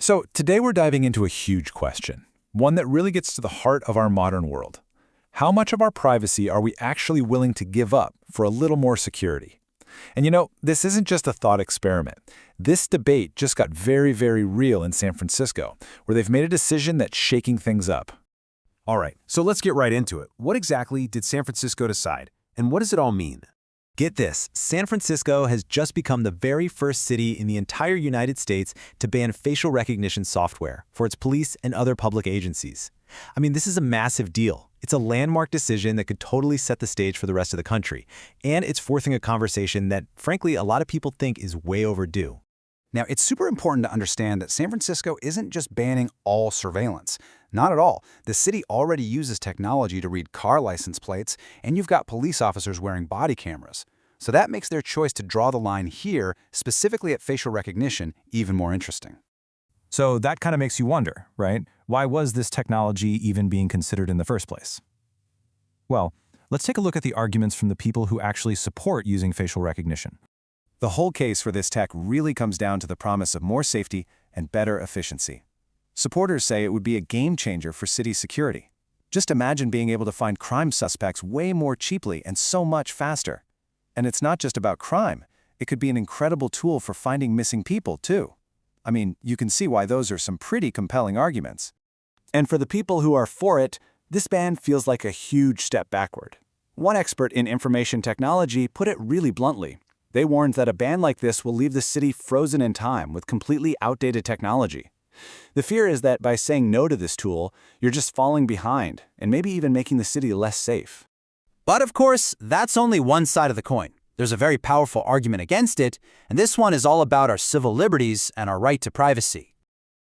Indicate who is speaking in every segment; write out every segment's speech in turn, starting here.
Speaker 1: So today we're diving into a huge question, one that really gets to the heart of our modern world. How much of our privacy are we actually willing to give up for a little more security? And this isn't just a thought experiment. This debate just got very, very real in San Francisco, where they've made a decision that's shaking things up.
Speaker 2: All right, so let's get right into it. What exactly did San Francisco decide, and what does it all mean?
Speaker 3: Get this, San Francisco has just become the very first city in the entire United States to ban facial recognition software for its police and other public agencies. I mean, this is a massive deal. It's a landmark decision that could totally set the stage for the rest of the country, and it's forcing a conversation that, frankly, a lot of people think is way overdue.
Speaker 4: Now, it's super important to understand that San Francisco isn't just banning all surveillance. Not at all. The city already uses technology to read car license plates, and you've got police officers wearing body cameras. So that makes their choice to draw the line here, specifically at facial recognition, even more interesting.
Speaker 1: So that kind of makes you wonder, right? Why was this technology even being considered in the first place? Well, let's take a look at the arguments from the people who actually support using facial recognition.
Speaker 5: The whole case for this tech really comes down to the promise of more safety and better efficiency. Supporters say it would be a game changer for city security. Just imagine being able to find crime suspects way more cheaply and so much faster. And it's not just about crime. It could be an incredible tool for finding missing people, too. I mean, you can see why those are some pretty compelling arguments.
Speaker 6: And for the people who are for it, this ban feels like a huge step backward. One expert in information technology put it really bluntly. They warned that a ban like this will leave the city frozen in time with completely outdated technology. The fear is that by saying no to this tool, you're just falling behind and maybe even making the city less safe.
Speaker 3: But of course, that's only one side of the coin. There's a very powerful argument against it, and this one is all about our civil liberties and our right to privacy.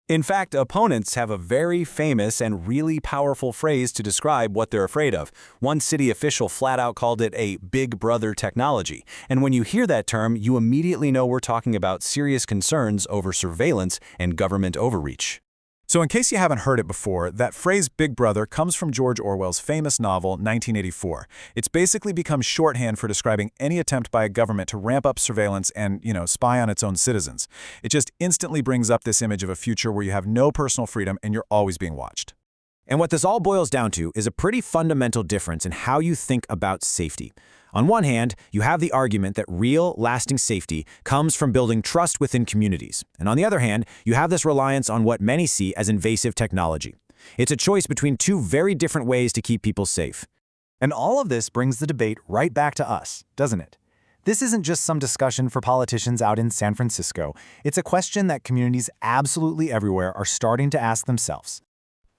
Speaker 2: In fact, opponents have a very famous and really powerful phrase to describe what they're afraid of. One city official flat out called it a Big Brother technology. And when you hear that term, you immediately know we're talking about serious concerns over surveillance and government overreach.
Speaker 1: So in case you haven't heard it before, that phrase Big Brother comes from George Orwell's famous novel 1984. It's basically become shorthand for describing any attempt by a government to ramp up surveillance and, spy on its own citizens. It just instantly brings up this image of a future where you have no personal freedom and you're always being watched.
Speaker 2: And what this all boils down to is a pretty fundamental difference in how you think about safety. On one hand, you have the argument that real, lasting safety comes from building trust within communities. And on the other hand, you have this reliance on what many see as invasive technology. It's a choice between two very different ways to keep people safe.
Speaker 6: And all of this brings the debate right back to us, doesn't it? This isn't just some discussion for politicians out in San Francisco. It's a question that communities absolutely everywhere are starting to ask themselves.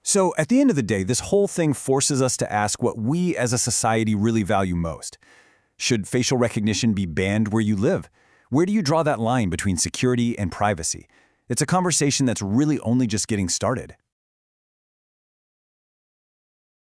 Speaker 2: So at the end of the day, this whole thing forces us to ask what we as a society really value most. Should facial recognition be banned where you live? Where do you draw that line between security and privacy? It's a conversation that's really only just getting started.